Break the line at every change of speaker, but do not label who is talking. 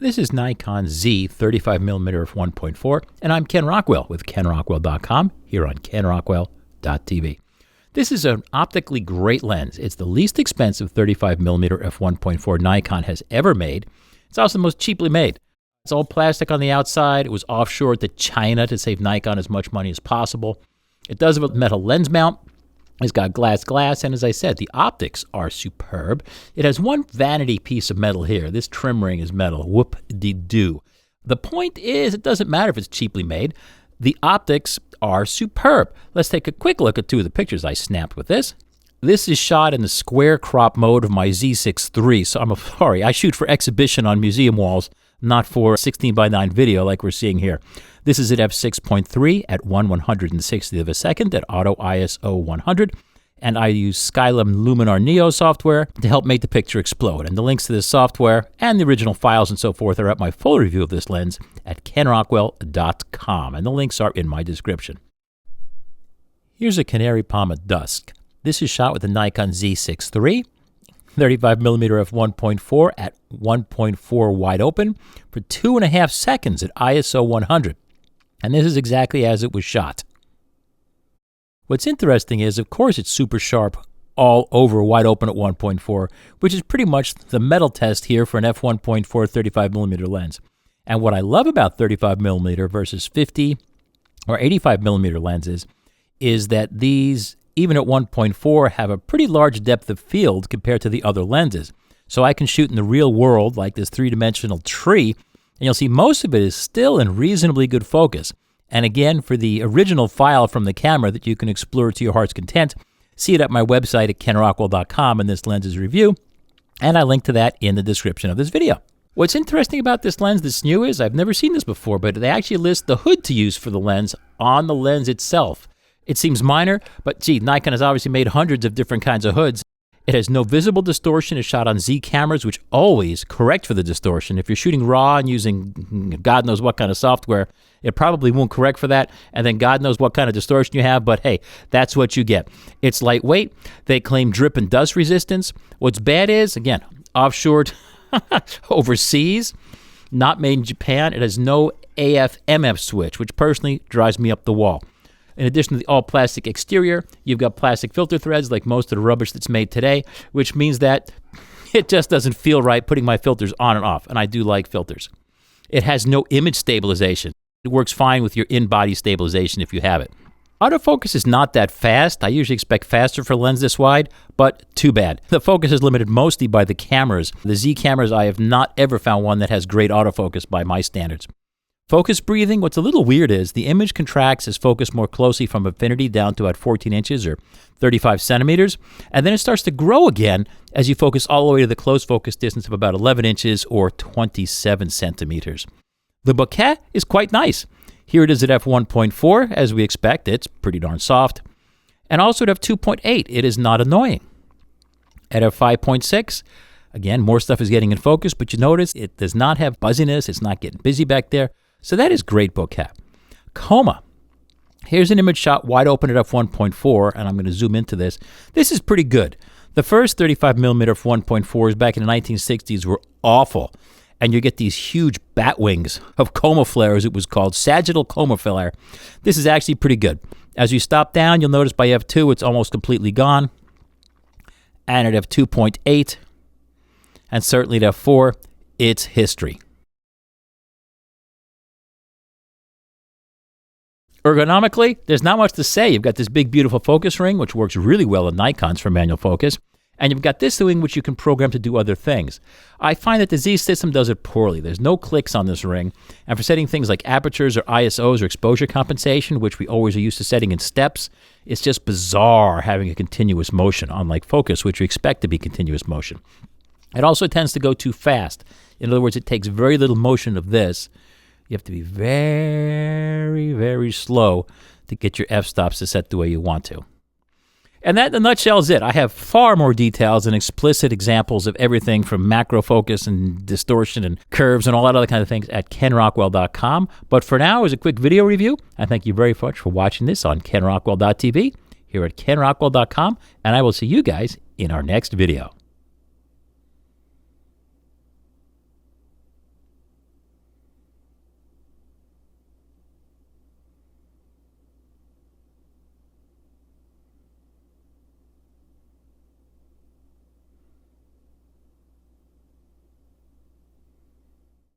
This is Nikon Z 35mm f1.4, and I'm Ken Rockwell with KenRockwell.com here on KenRockwell.tv. This is an optically great lens. It's the least expensive 35mm f1.4 Nikon has ever made. It's also the most cheaply made. It's all plastic on the outside. It was offshored to China to save Nikon as much money as possible. It does have a metal lens mount. It's got glass, and as I said, the optics are superb. It has one vanity piece of metal here. This trim ring is metal. Whoop-de-doo. The point is, it doesn't matter if it's cheaply made. The optics are superb. Let's take a quick look at two of the pictures I snapped with this. This is shot in the square crop mode of my Z6 III, so I'm sorry, I shoot for exhibition on museum walls, not for 16:9 video like we're seeing here. This is at f6.3 at 1/160th of a second at auto ISO 100, and I use Skylum Luminar Neo software to help make the picture explode. And the links to this software and the original files and so forth are at my full review of this lens at KenRockwell.com, and the links are in my description. Here's a canary palm at dusk. This is shot with the Nikon Z6 III. 35mm f1.4 at 1.4 wide open for 2.5 seconds at ISO 100. And this is exactly as it was shot. What's interesting is, of course, it's super sharp all over wide open at 1.4, which is pretty much the metal test here for an f1.4 35mm lens. And what I love about 35mm versus 50 or 85mm lenses is that these, even at 1.4, have a pretty large depth of field compared to the other lenses. So I can shoot in the real world like this three-dimensional tree, and you'll see most of it is still in reasonably good focus. And again, for the original file from the camera that you can explore to your heart's content, see it at my website at KenRockwell.com in this lens's review, and I link to that in the description of this video. What's interesting about this lens that's new is, I've never seen this before, but they actually list the hood to use for the lens on the lens itself. It seems minor, but gee, Nikon has obviously made hundreds of different kinds of hoods. It has no visible distortion. It's shot on Z cameras, which always correct for the distortion. If you're shooting RAW and using God knows what kind of software, it probably won't correct for that, and then God knows what kind of distortion you have, but hey, that's what you get. It's lightweight. They claim drip and dust resistance. What's bad is, again, offshored overseas, not made in Japan. It has no AF/MF switch, which personally drives me up the wall. In addition to the all-plastic exterior, you've got plastic filter threads like most of the rubbish that's made today, which means that it just doesn't feel right putting my filters on and off, and I do like filters. It has no image stabilization. It works fine with your in-body stabilization if you have it. Autofocus is not that fast. I usually expect faster for a lens this wide, but too bad. The focus is limited mostly by the cameras. The Z cameras, I have not ever found one that has great autofocus by my standards. Focus breathing, what's a little weird is the image contracts as focus more closely from infinity down to about 14 inches or 35 centimeters, and then it starts to grow again as you focus all the way to the close focus distance of about 11 inches or 27 centimeters. The bokeh is quite nice. Here it is at f1.4, as we expect. It's pretty darn soft. And also at f2.8, it is not annoying. At f5.6, again, more stuff is getting in focus, but you notice it does not have buzziness. It's not getting busy back there. So that is great bokeh. Coma. Here's an image shot wide open at f1.4, and I'm going to zoom into this. This is pretty good. The first 35mm f1.4s back in the 1960s were awful, and you get these huge bat wings of coma flare, as it was called, sagittal coma flare. This is actually pretty good. As you stop down, you'll notice by f2 it's almost completely gone, and at f2.8, and certainly at f4, it's history. Ergonomically, there's not much to say. You've got this big, beautiful focus ring, which works really well in Nikons for manual focus. And you've got this ring, which you can program to do other things. I find that the Z system does it poorly. There's no clicks on this ring. And for setting things like apertures or ISOs or exposure compensation, which we always are used to setting in steps, it's just bizarre having a continuous motion, unlike focus, which we expect to be continuous motion. It also tends to go too fast. In other words, it takes very little motion of this. You have to be very, very slow to get your f-stops to set the way you want to. And that, in a nutshell, is it. I have far more details and explicit examples of everything from macro focus and distortion and curves and all that other kind of things at KenRockwell.com. But for now, as a quick video review, I thank you very much for watching this on KenRockwell.tv here at KenRockwell.com, and I will see you guys in our next video.